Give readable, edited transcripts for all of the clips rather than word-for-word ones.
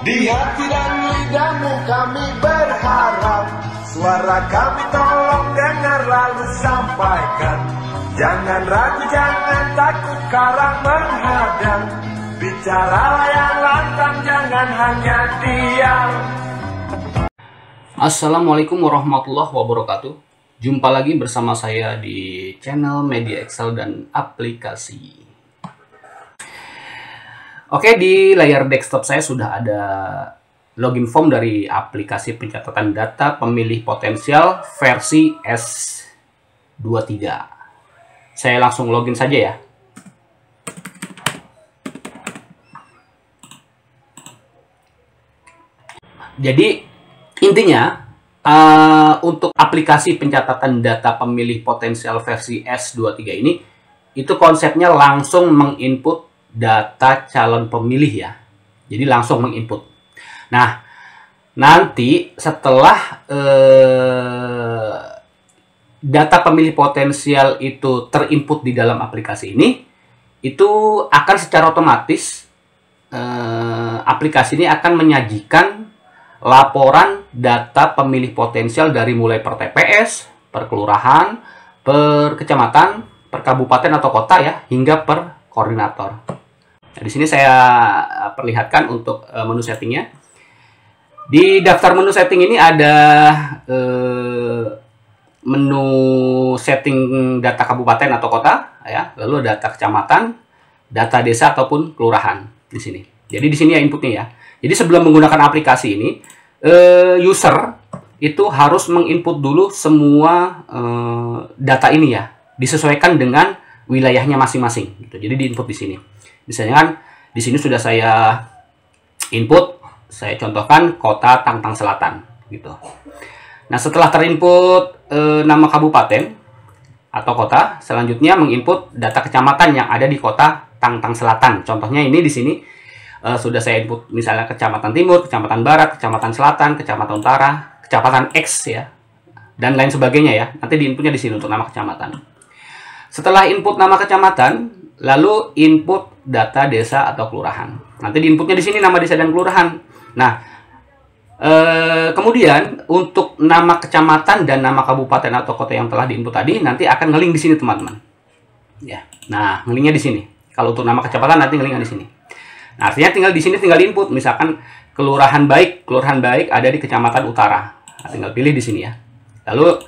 Di hati dan lidahmu kami berharap, suara kami tolong dengar lalu sampaikan. Jangan ragu, jangan takut karang menghadang. Bicaralah yang lantang, jangan hanya diam. Assalamualaikum warahmatullahi wabarakatuh. Jumpa lagi bersama saya di channel Media Excel dan Aplikasi. Oke, di layar desktop saya sudah ada login form dari aplikasi pencatatan data pemilih potensial versi S23. Saya langsung login saja ya. Jadi intinya untuk aplikasi pencatatan data pemilih potensial versi S23 ini, itu konsepnya langsung menginput data calon pemilih ya. Jadi langsung menginput. Nah, nanti setelah data pemilih potensial itu terinput di dalam aplikasi ini, itu akan secara otomatis aplikasi ini akan menyajikan laporan data pemilih potensial dari mulai per TPS, per kelurahan, per kecamatan, per kabupaten atau kota ya, hingga per koordinator. Nah, di sini saya perlihatkan untuk menu settingnya. Di daftar menu setting ini ada menu setting data kabupaten atau kota, ya, lalu data kecamatan, data desa ataupun kelurahan di sini. Jadi di sini ya inputnya ya. Jadi sebelum menggunakan aplikasi ini, user itu harus menginput dulu semua data ini ya, disesuaikan dengan wilayahnya masing-masing. Gitu. Jadi diinput di sini. Misalnya kan di sini sudah saya input, saya contohkan kota Tangtang Selatan, gitu. Nah setelah terinput nama kabupaten atau kota, selanjutnya menginput data kecamatan yang ada di kota Tangtang Selatan. Contohnya ini di sini. Sudah saya input misalnya kecamatan timur, kecamatan barat, kecamatan selatan, kecamatan utara, kecamatan X ya, dan lain sebagainya ya. Nanti diinputnya di sini untuk nama kecamatan. Setelah input nama kecamatan, lalu input data desa atau kelurahan. Nanti diinputnya di sini nama desa dan kelurahan. Nah, kemudian untuk nama kecamatan dan nama kabupaten atau kota yang telah diinput tadi nanti akan ngeling di sini teman-teman. Ya, nah ngelingnya di sini. Kalau untuk nama kecamatan nanti ngelingnya di sini. Nah, artinya tinggal di sini tinggal input, misalkan kelurahan baik ada di kecamatan utara. Nah, tinggal pilih di sini ya. Lalu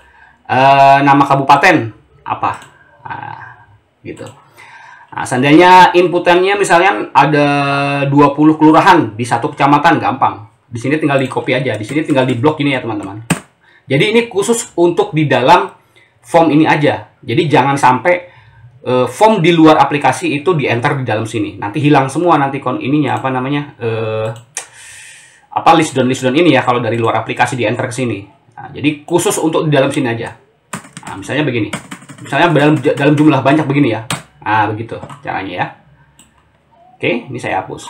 nama kabupaten apa? Nah, gitu. Nah, seandainya inputannya misalnya ada 20 kelurahan di satu kecamatan, gampang. Di sini tinggal di copy aja, di sini tinggal di blok ini ya, teman-teman. Jadi ini khusus untuk di dalam form ini aja. Jadi jangan sampai form di luar aplikasi itu di enter di dalam sini, nanti hilang semua nanti ininya apa namanya list down ini ya, kalau dari luar aplikasi di enter ke sini. Nah, jadi khusus untuk di dalam sini aja. Nah, misalnya begini, misalnya dalam jumlah banyak begini ya. Nah begitu caranya ya. Oke, ini saya hapus.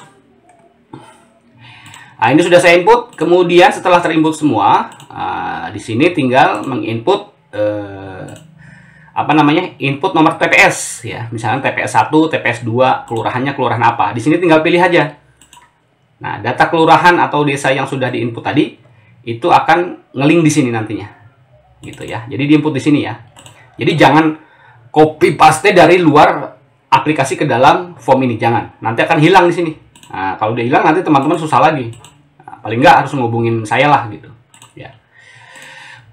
Nah ini sudah saya input. Kemudian setelah terinput semua, di sini tinggal menginput input nomor TPS ya, misalnya TPS 1, TPS 2, kelurahannya kelurahan apa. Di sini tinggal pilih aja. Nah, data kelurahan atau desa yang sudah diinput tadi itu akan ngeling di sini nantinya. Gitu ya. Jadi diinput di sini ya. Jadi jangan copy paste dari luar aplikasi ke dalam form ini, jangan. Nanti akan hilang di sini. Nah, kalau udah hilang nanti teman-teman susah lagi. Nah, paling nggak harus ngubungin saya lah gitu. Ya.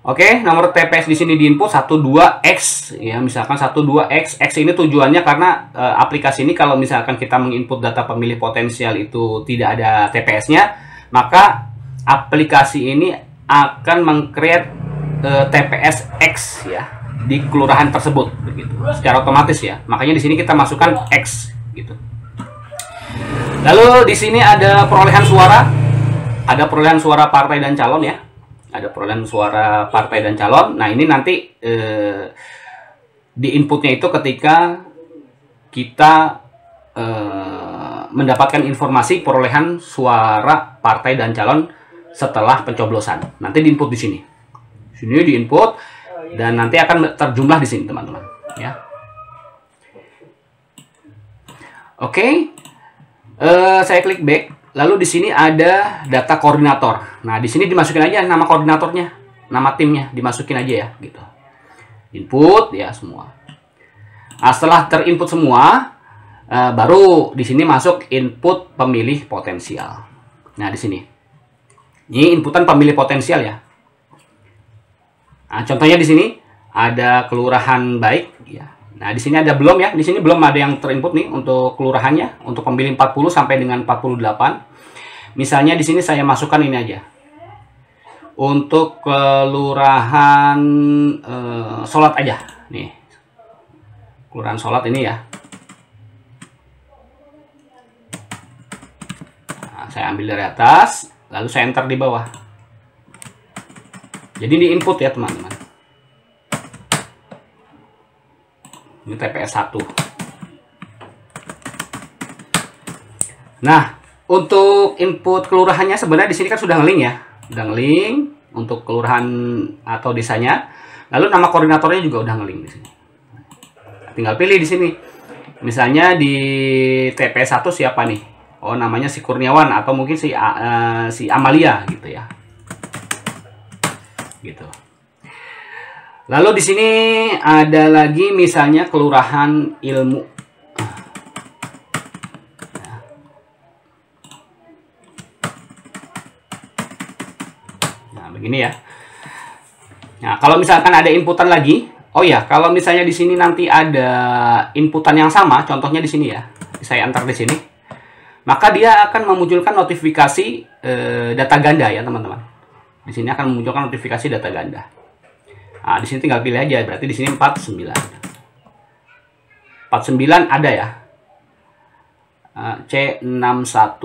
Oke, nomor TPS di sini diinput 12X ya, misalkan 12X. X ini tujuannya karena aplikasi ini kalau misalkan kita menginput data pemilih potensial itu tidak ada TPS-nya, maka aplikasi ini akan meng-create TPS X ya di kelurahan tersebut begitu. Secara otomatis ya. Makanya di sini kita masukkan X gitu. Lalu di sini ada perolehan suara. Ada perolehan suara partai dan calon ya. Ada perolehan suara partai dan calon. Nah ini nanti di inputnya itu ketika kita mendapatkan informasi perolehan suara partai dan calon setelah pencoblosan. Nanti diinput di sini. Sini diinput dan nanti akan terjumlah di sini teman-teman. Ya. Oke. Saya klik back. Lalu di sini ada data koordinator. Nah, di sini dimasukin aja nama koordinatornya, nama timnya dimasukin aja ya, gitu. Input ya semua. Nah, setelah terinput semua, baru di sini masuk input pemilih potensial. Nah, di sini. Ini inputan pemilih potensial ya. Nah, contohnya di sini ada kelurahan baik ya. Nah, di sini ada belum ya. Di sini belum ada yang terinput nih untuk kelurahannya, untuk pemilih 40 sampai dengan 48. Misalnya di sini saya masukkan ini aja. Untuk kelurahan Solat aja nih. Kelurahan Solat ini ya. Nah, saya ambil dari atas, lalu saya enter di bawah. Jadi di input ya teman-teman. Ini TPS 1. Nah, untuk input kelurahannya sebenarnya di sini kan sudah nge-link ya. Sudah nge-link untuk kelurahan atau desanya. Lalu nama koordinatornya juga udah nge-link di sini. Tinggal pilih di sini. Misalnya di TPS 1 siapa nih? Oh, namanya si Kurniawan atau mungkin si Amalia gitu ya. Gitu. Lalu di sini ada lagi misalnya kelurahan Ilmu. Nah, begini ya. Nah, kalau misalkan ada inputan lagi, oh ya, kalau misalnya di sini nanti ada inputan yang sama, contohnya di sini ya. Saya antar di sini. Maka dia akan memunculkan notifikasi data ganda ya, teman-teman. Di sini akan memunculkan notifikasi data ganda. Nah, di sini tinggal pilih aja, berarti di sini 49. 49 ada ya. C61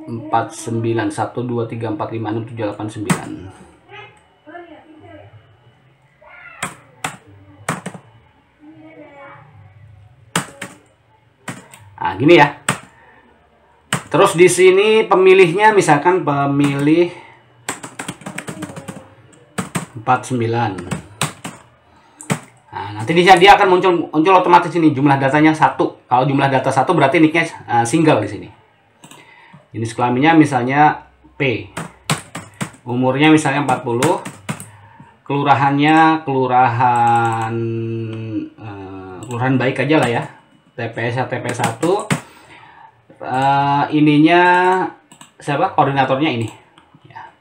49 1 2 3 4 5 6 7 8 9. Nah, gini ya. Terus di sini pemilihnya misalkan pemilih 49. Nah, nanti dia akan muncul otomatis ini jumlah datanya 1. Kalau jumlah data 1 berarti nicknya single di sini. Jenis kelaminnya misalnya P. Umurnya misalnya 40. Kelurahannya kelurahan baik aja lah ya. TPS 1. Ininya siapa? Koordinatornya ini. Ya.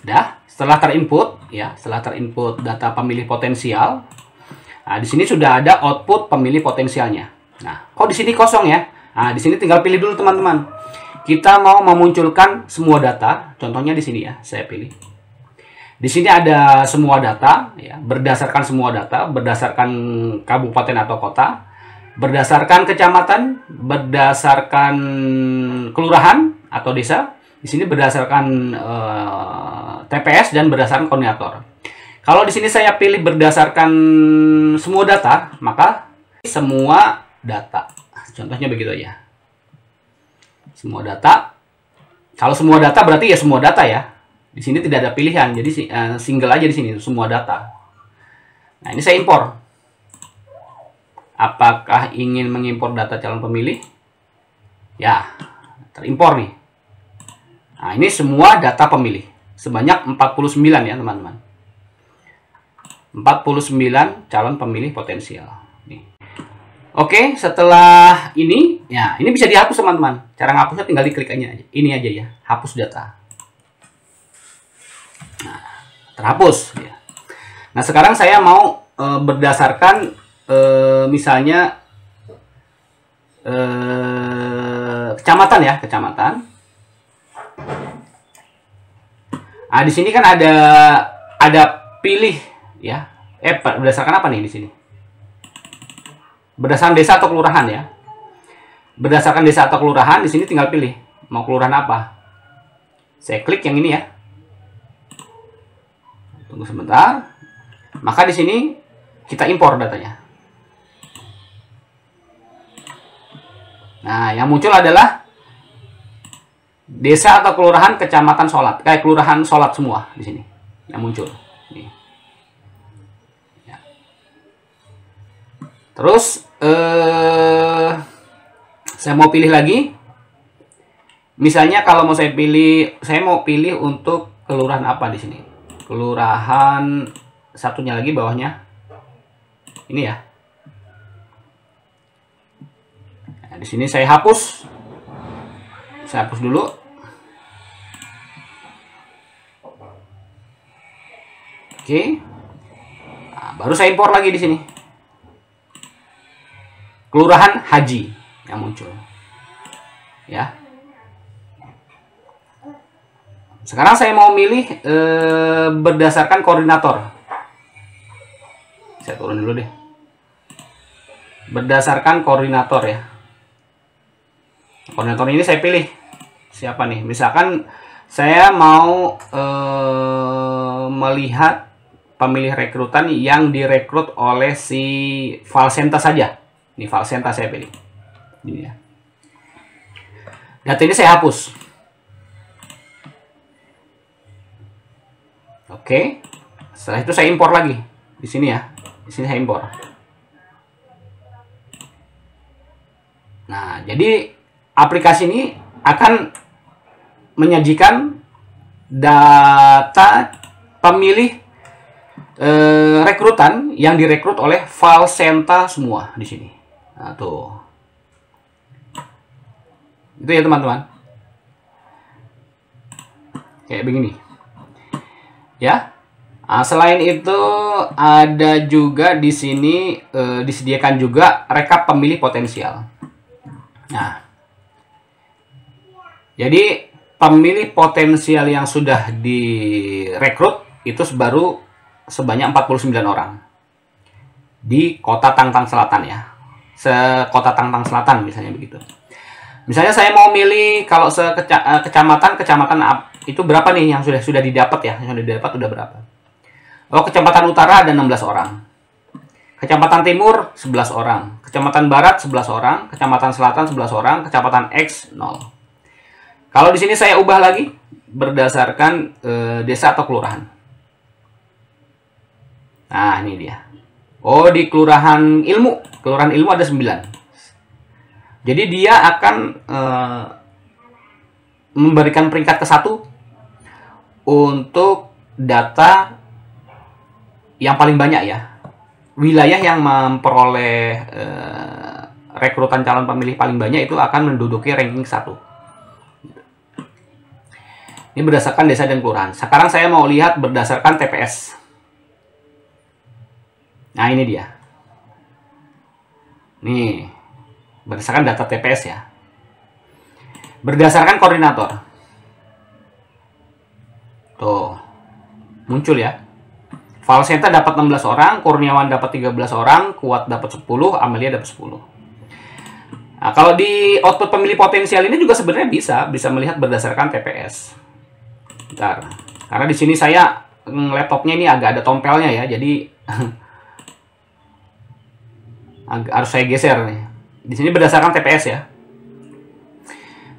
Udah. Setelah terinput, ya, setelah terinput data pemilih potensial, nah, di sini sudah ada output pemilih potensialnya. Nah, kok di sini kosong ya? Nah, di sini tinggal pilih dulu teman-teman. Kita mau memunculkan semua data, contohnya di sini ya, saya pilih. Di sini ada semua data, ya, berdasarkan semua data, berdasarkan kabupaten atau kota, berdasarkan kecamatan, berdasarkan kelurahan atau desa. Di sini berdasarkan TPS dan berdasarkan koordinator. Kalau di sini saya pilih berdasarkan semua data, maka semua data. Contohnya begitu aja. Semua data. Kalau semua data berarti ya semua data ya. Di sini tidak ada pilihan, jadi single aja di sini semua data. Nah, ini saya impor. Apakah ingin mengimpor data calon pemilih? Ya, terimpor nih. Nah, ini semua data pemilih. Sebanyak 49 ya, teman-teman. 49 calon pemilih potensial. Nih. Oke, setelah ini, ya, ini bisa dihapus, teman-teman. Cara ngapusnya tinggal diklik aja. Ini aja ya, hapus data. Nah, terhapus ya. Nah, sekarang saya mau berdasarkan misalnya kecamatan ya, kecamatan. Nah, di sini kan ada pilih ya. Berdasarkan apa nih di sini? Berdasarkan desa atau kelurahan ya. Berdasarkan desa atau kelurahan, di sini tinggal pilih mau kelurahan apa. Saya klik yang ini ya. Tunggu sebentar. Maka di sini kita impor datanya. Nah, yang muncul adalah desa atau kelurahan kecamatan Solat. Kayak kelurahan Solat semua di sini yang muncul. Nih. Ya. Terus Saya mau pilih lagi. Misalnya kalau mau saya mau pilih untuk kelurahan apa di sini? Kelurahan satunya lagi bawahnya. Ini ya. Nah, di sini saya hapus. Saya hapus dulu. Oke. Nah, baru saya impor lagi di sini. Kelurahan Haji yang muncul. Ya. Sekarang saya mau milih berdasarkan koordinator. Saya turun dulu deh. Berdasarkan koordinator ya. Koordinator ini saya pilih siapa nih? Misalkan saya mau melihat pemilih rekrutan yang direkrut oleh si Valsenta saja. Ini Valsenta saya pilih. Ini ya. Data ini saya hapus. Oke. Setelah itu saya impor lagi. Di sini ya. Di sini saya impor. Nah, jadi aplikasi ini akan menyajikan data pemilih rekrutan yang direkrut oleh Valsenta semua di sini. Nah, tuh. Itu ya teman-teman. Kayak begini. Ya. Nah, selain itu ada juga di sini disediakan juga rekap pemilih potensial. Nah, jadi pemilih potensial yang sudah direkrut itu baru sebanyak 49 orang di kota Tangtang Selatan ya. Sekota Tangtang Selatan misalnya begitu. Misalnya saya mau milih kalau kecamatan itu berapa nih yang sudah didapat ya? Yang sudah didapat udah berapa? Oh, Kecamatan Utara ada 16 orang. Kecamatan Timur 11 orang. Kecamatan Barat 11 orang. Kecamatan Selatan 11 orang. Kecamatan X 0. Kalau di sini saya ubah lagi berdasarkan desa atau kelurahan. Nah, ini dia. Oh, di Kelurahan Ilmu. Kelurahan Ilmu ada 9. Jadi dia akan memberikan peringkat ke-1 untuk data yang paling banyak ya. Wilayah yang memperoleh rekrutan calon pemilih paling banyak itu akan menduduki ranking 1. Ini berdasarkan desa dan kelurahan. Sekarang saya mau lihat berdasarkan TPS. Nah, ini dia. Nih, berdasarkan data TPS ya. Berdasarkan koordinator. Tuh. Muncul ya. Valsenta dapat 16 orang, Kurniawan dapat 13 orang, Kuat dapat 10, Amelia dapat 10. Nah, kalau di output pemilih potensial ini juga sebenarnya bisa melihat berdasarkan TPS. Bentar. Karena di sini saya laptopnya ini agak ada tompelnya ya, jadi harus saya geser nih. Di sini berdasarkan TPS ya.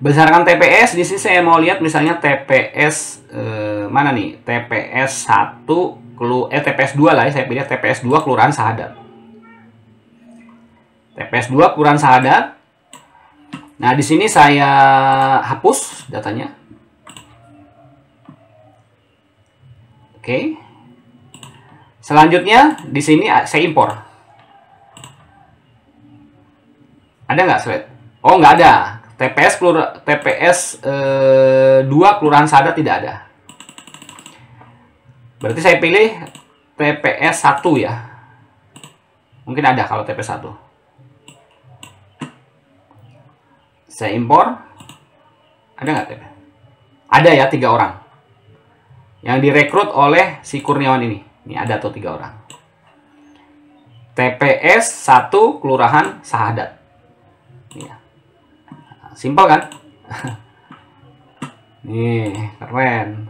Berdasarkan TPS, di sini saya mau lihat misalnya TPS mana nih? TPS 1 TPS 2 lah ya, saya pilih TPS 2 Kelurahan Sahadat. TPS 2 Kelurahan Sahadat. Nah, di sini saya hapus datanya. Oke. Selanjutnya di sini saya impor. Ada nggak slide? Oh, nggak ada. TPS 2 Kelurahan Sahadat tidak ada. Berarti saya pilih TPS 1 ya. Mungkin ada kalau TPS 1. Saya impor. Ada nggak TPS? Ada ya, 3 orang. Yang direkrut oleh si Kurniawan ini. Ini ada tuh 3 orang. TPS 1 Kelurahan Sahadat. Ya. Simpel kan? Nih, keren.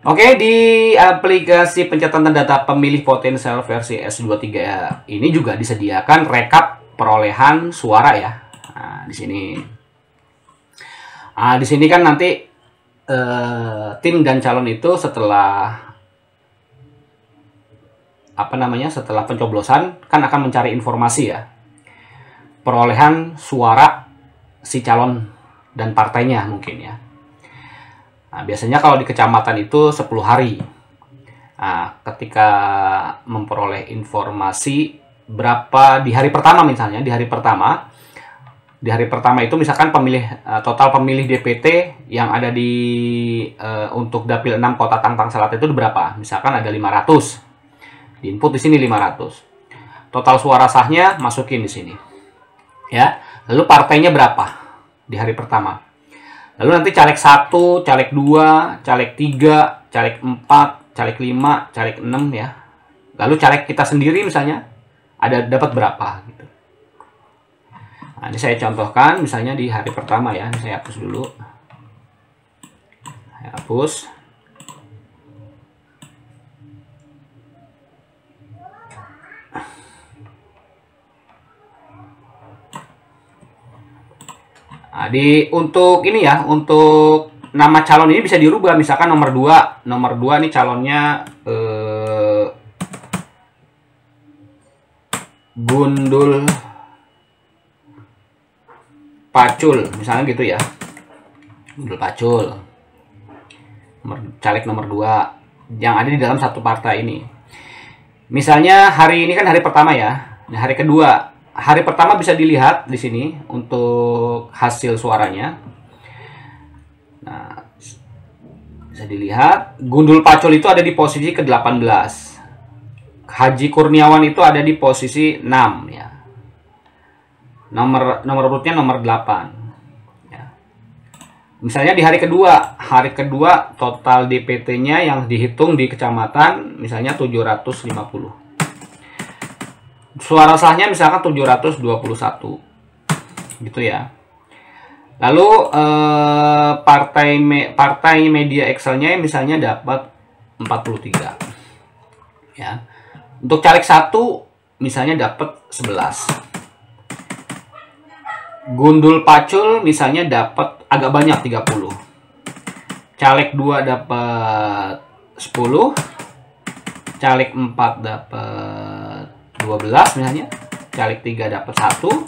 Oke, di aplikasi pencatatan data pemilih potensial versi S23 ini juga disediakan rekap perolehan suara ya. Nah, di sini. Nah, di sini kan nanti tim dan calon itu setelah setelah pencoblosan kan akan mencari informasi ya. perolehan suara si calon dan partainya mungkin ya. Nah, biasanya kalau di kecamatan itu 10 hari. Nah, ketika memperoleh informasi berapa di hari pertama misalnya, di hari pertama itu misalkan total pemilih DPT yang ada di untuk Dapil 6 Kota Tangtang Selatan itu berapa? Misalkan ada 500. Diinput di sini 500. Total suara sahnya masukin di sini. Ya. Lalu partainya berapa di hari pertama? Lalu nanti caleg 1, caleg 2, caleg 3, caleg 4, caleg 5, caleg 6 ya. Lalu caleg kita sendiri misalnya dapat berapa gitu. Nah, ini saya contohkan misalnya di hari pertama ya. Ini saya hapus dulu. Saya hapus. Nah, untuk ini ya, untuk nama calon ini bisa dirubah. Misalkan nomor 2 nih calonnya Gundul Pacul, misalnya gitu ya. Gundul Pacul. Caleg nomor 2 yang ada di dalam satu partai ini. Misalnya hari ini kan hari pertama ya. Nah, hari kedua. Hari pertama bisa dilihat di sini untuk hasil suaranya. Nah, bisa dilihat Gundul Pacul itu ada di posisi ke-18. Haji Kurniawan itu ada di posisi 6 ya. Nomor urutnya nomor 8. Ya. Misalnya di hari kedua total DPT-nya yang dihitung di kecamatan misalnya 750. Suara sahnya misalkan 721. Gitu ya. Lalu partai media Excel-nya misalnya dapat 43. Ya. Untuk caleg 1 misalnya dapat 11. Gundul Pacul misalnya dapat agak banyak 30. Caleg 2 dapat 10. Caleg 4 dapat 12 misalnya. Caleg 3 dapat 1.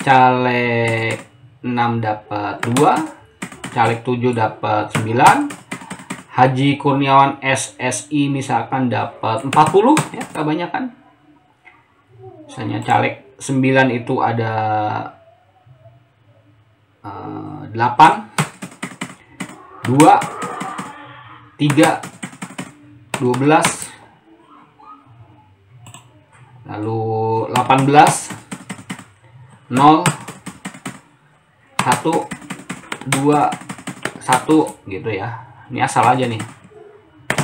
Caleg 6 dapat 2. Caleg 7 dapat 9. Haji Kurniawan SSI misalkan dapat 40 ya, kebanyakan. Misalnya caleg 9 itu ada 8, 2, 3, 12, lalu 18, 0, 1, 2, 1 gitu ya. Ini asal aja nih.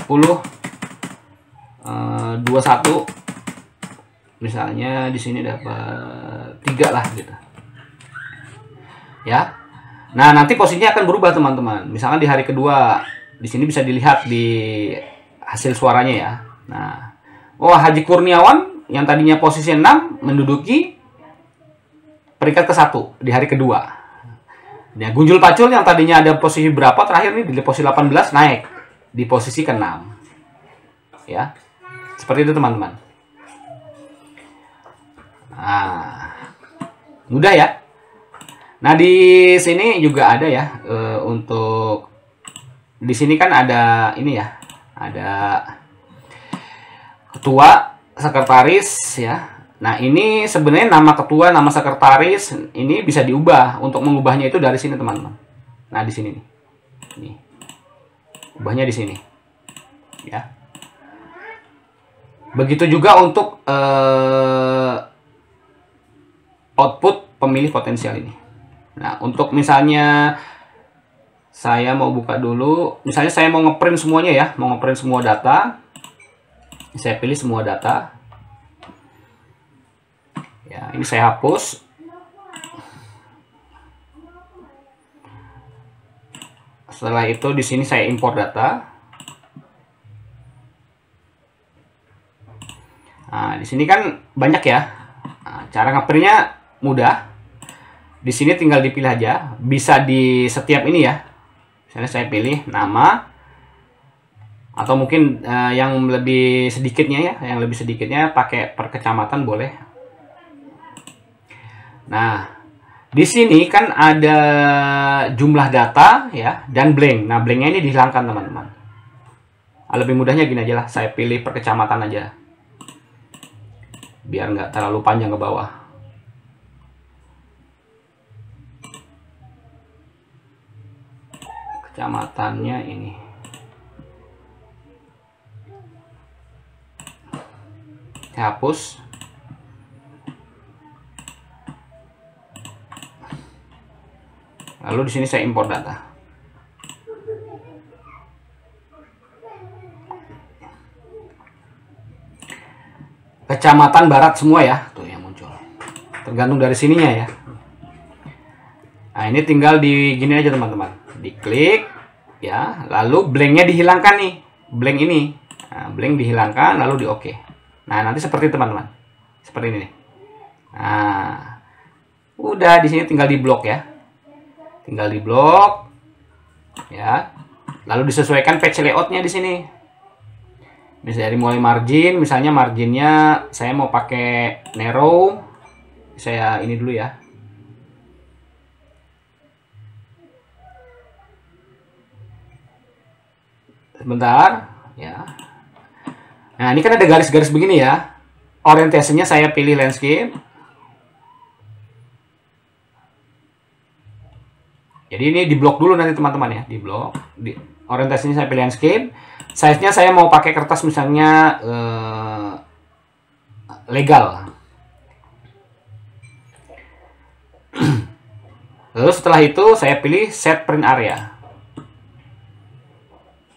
10, 21. Misalnya di sini dapat 3 lah gitu. Ya. Nah, nanti posisinya akan berubah teman-teman. Misalkan di hari kedua, di sini bisa dilihat di hasil suaranya ya. Nah, Haji Kurniawan yang tadinya posisi 6 menduduki peringkat ke-1 di hari kedua. Ya, Gundul Pacul yang tadinya ada posisi berapa terakhir nih di posisi 18 naik di posisi ke-6. Ya. Seperti itu teman-teman. Nah, mudah ya. Nah, di sini juga ada ya untuk di sini kan ada ini ya. Ada ketua, sekretaris ya. Nah, ini sebenarnya nama ketua, nama sekretaris ini bisa diubah. Untuk mengubahnya itu dari sini, teman-teman. Nah, di sini nih. Nih. Ubahnya di sini. Ya. Begitu juga untuk output pemilih potensial ini. Nah, untuk misalnya saya mau buka dulu, misalnya saya mau ngeprint semuanya ya, mau ngeprint semua data. Saya pilih semua data. Ya, ini saya hapus. Setelah itu di sini saya import data. Nah, di sini kan banyak ya. Nah, cara ngeprintnya mudah. Di sini tinggal dipilih aja. Bisa di setiap ini ya. Misalnya saya pilih nama. Atau mungkin yang lebih sedikitnya ya. Yang lebih sedikitnya pakai per kecamatan boleh. Nah, di sini kan ada jumlah data ya dan blank. Nah, blanknya ini dihilangkan teman-teman. Lebih mudahnya gini aja lah, saya pilih per kecamatan aja. Biar nggak terlalu panjang ke bawah. Kecamatannya ini. Saya hapus. Lalu di sini saya import data. Kecamatan Barat semua ya, tuh yang muncul. Tergantung dari sininya ya. Nah, ini tinggal di gini aja teman-teman. Diklik ya, lalu blanknya dihilangkan nih. Blank ini. Nah, blank dihilangkan lalu di oke. Nah, nanti seperti teman-teman. Seperti ini nih. Nah, udah di sini tinggal di blok ya. Tinggal di blok ya. Lalu disesuaikan page layoutnya di sini. Misalnya dari mulai margin, misalnya marginnya saya mau pakai narrow, saya ini dulu ya. Sebentar ya. Nah, ini kan ada garis-garis begini ya. Orientasinya saya pilih landscape. Jadi ini di blok dulu nanti teman-teman ya, di blok. Orientasinya saya pilih landscape. Size-nya saya mau pakai kertas misalnya legal. Lalu setelah itu saya pilih set print area.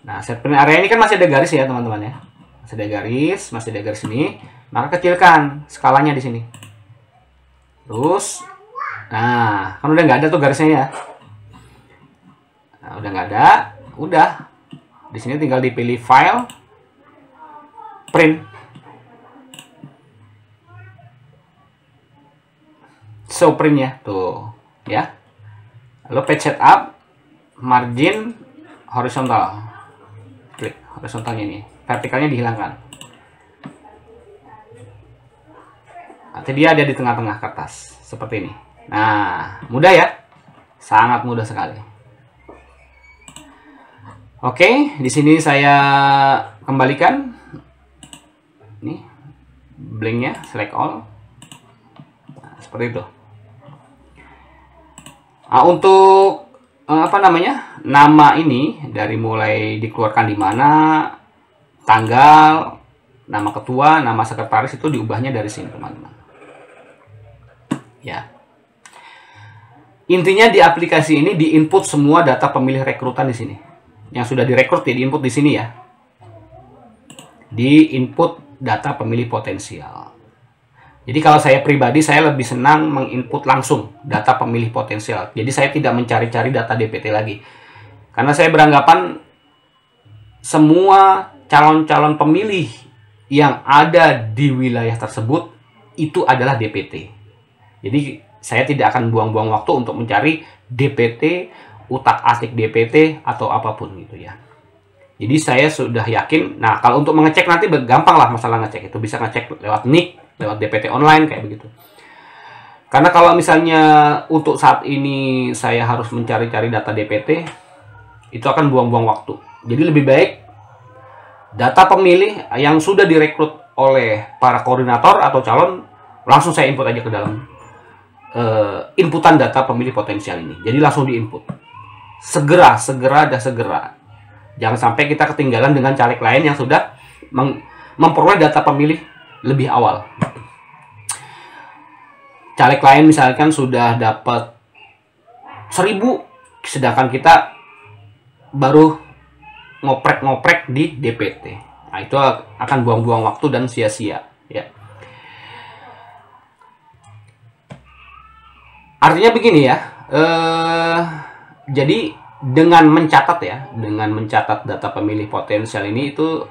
Nah, set print area ini kan masih ada garis ya teman-teman ya. Masih ada garis ini. Maka kecilkan skalanya di sini. Terus, nah kan udah nggak ada tuh garisnya ya. Nah, udah nggak ada, udah. Di sini tinggal dipilih file, print, show print ya, tuh ya. Lalu page setup, margin horizontal, klik horizontalnya ini, vertikalnya dihilangkan. Nanti dia ada di tengah-tengah kertas seperti ini. Nah, mudah ya, sangat mudah sekali. Oke, di sini saya kembalikan. Nih, blanknya, select all. Nah, seperti itu. Nah, untuk apa namanya? Nama ini dari mulai dikeluarkan di mana, tanggal, nama ketua, nama sekretaris itu diubahnya dari sini, teman-teman. Ya. Intinya di aplikasi ini diinput semua data pemilih rekrutan di sini. Yang sudah direkrut ya diinput di sini ya. Di input data pemilih potensial. Jadi kalau saya pribadi saya lebih senang menginput langsung data pemilih potensial. Jadi saya tidak mencari-cari data DPT lagi. Karena saya beranggapan semua calon-calon pemilih yang ada di wilayah tersebut itu adalah DPT. Jadi saya tidak akan buang-buang waktu untuk mencari DPT, utak-atik DPT atau apapun gitu ya. Jadi saya sudah yakin. Nah, kalau untuk mengecek nanti gampang lah masalah ngecek itu, bisa ngecek lewat NIK, lewat DPT online kayak begitu. Karena kalau misalnya untuk saat ini saya harus mencari-cari data DPT, itu akan buang-buang waktu. Jadi lebih baik data pemilih yang sudah direkrut oleh para koordinator atau calon langsung saya input aja ke dalam inputan data pemilih potensial ini. Jadi langsung diinput. Segera. Jangan sampai kita ketinggalan dengan caleg lain yang sudah memperoleh data pemilih lebih awal. Caleg lain misalkan sudah dapat 1000, sedangkan kita baru ngoprek-ngoprek di DPT. Nah, itu akan buang-buang waktu dan sia-sia ya. Artinya begini ya. Jadi dengan mencatat data pemilih potensial ini itu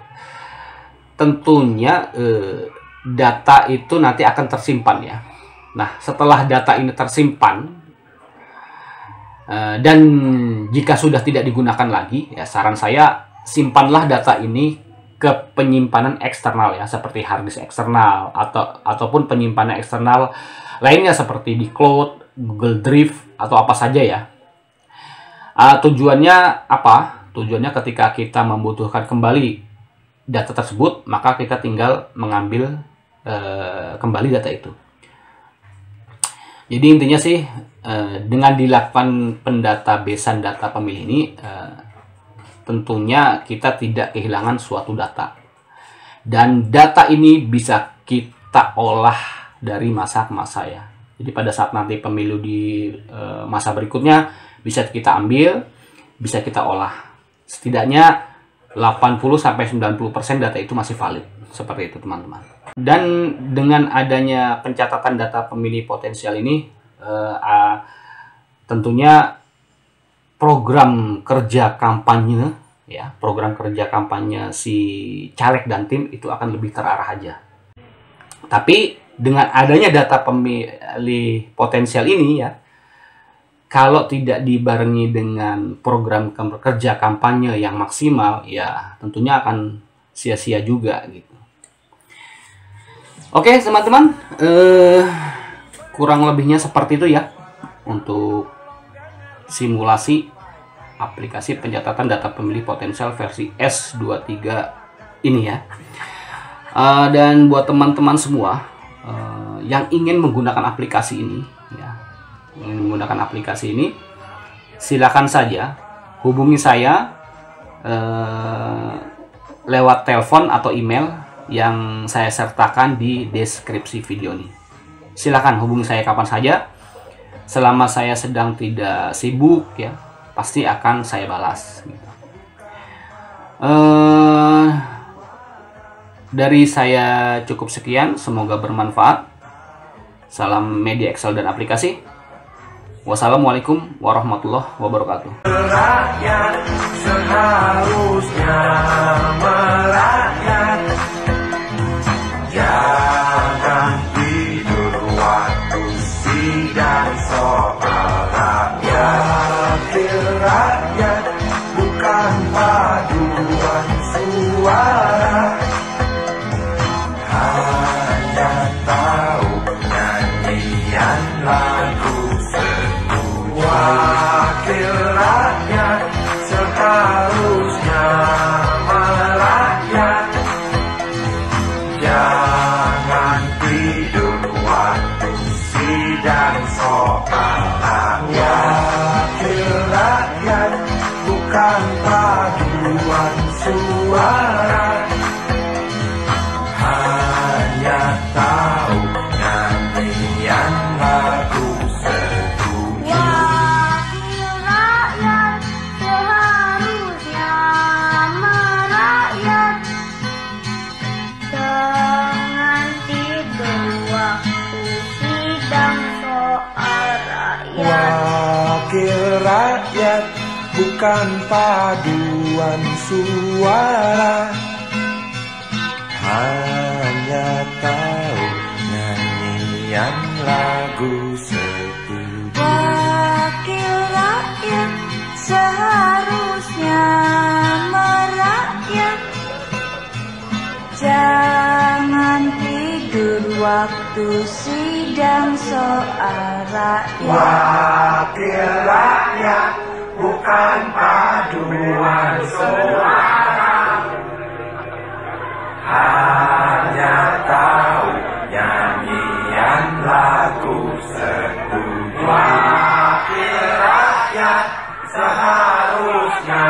tentunya data itu nanti akan tersimpan ya. Nah, setelah data ini tersimpan dan jika sudah tidak digunakan lagi, ya saran saya simpanlah data ini ke penyimpanan eksternal ya, seperti harddisk eksternal ataupun penyimpanan eksternal lainnya seperti di cloud, Google Drive, atau apa saja ya. Tujuannya apa? Tujuannya ketika kita membutuhkan kembali data tersebut, maka kita tinggal mengambil kembali data itu. Jadi intinya sih, dengan dilakukan pendatabasean data pemilih ini, tentunya kita tidak kehilangan suatu data. Dan data ini bisa kita olah dari masa ke masa ya. Jadi pada saat nanti pemilu di masa berikutnya, bisa kita ambil, bisa kita olah. Setidaknya 80-90% data itu masih valid. Seperti itu teman-teman. Dan dengan adanya pencatatan data pemilih potensial ini, tentunya program kerja kampanye ya, program kerja kampanye si caleg dan tim itu akan lebih terarah aja. Tapi dengan adanya data pemilih potensial ini ya, kalau tidak dibarengi dengan program kerja kampanye yang maksimal, ya tentunya akan sia-sia juga gitu. Oke teman-teman, kurang lebihnya seperti itu ya untuk simulasi aplikasi pencatatan data pemilih potensial versi S23 ini ya. Dan buat teman-teman semua yang ingin menggunakan aplikasi ini ya, silakan saja hubungi saya lewat telepon atau email yang saya sertakan di deskripsi video ini. Silakan hubungi saya kapan saja. Selama saya sedang tidak sibuk ya, pasti akan saya balas gitu. Dari saya cukup sekian, semoga bermanfaat. Salam media Excel dan aplikasi. Wassalamualaikum warahmatullahi wabarakatuh. Rakyat seharusnya merakyat, jangan tidur waktu sidang soal rakyat. Wakil rakyat bukan paduan suara, hanya tahu nyanyian lagu setuju. Wakil rakyat seharusnya merakyat, jangan tidur waktu sidang soal rakyat. Wakil rakyat bukan paduan suara, hanya tahu nyanyian lagu setuju. Wakil rakyat seharusnya merakyat, jangan tidur waktu sidang soal rakyat. Wakil rakyat bukan paduan suara, hanya tahu nyanyian lagu setuju. Wakil rakyat seharusnya merakyat, jangan tidur waktu sidang soal rakyat. Wakil rakyat bukan paduan suara, hanya tahu nyanyian lagu setuju. Wakil rakyat seharusnya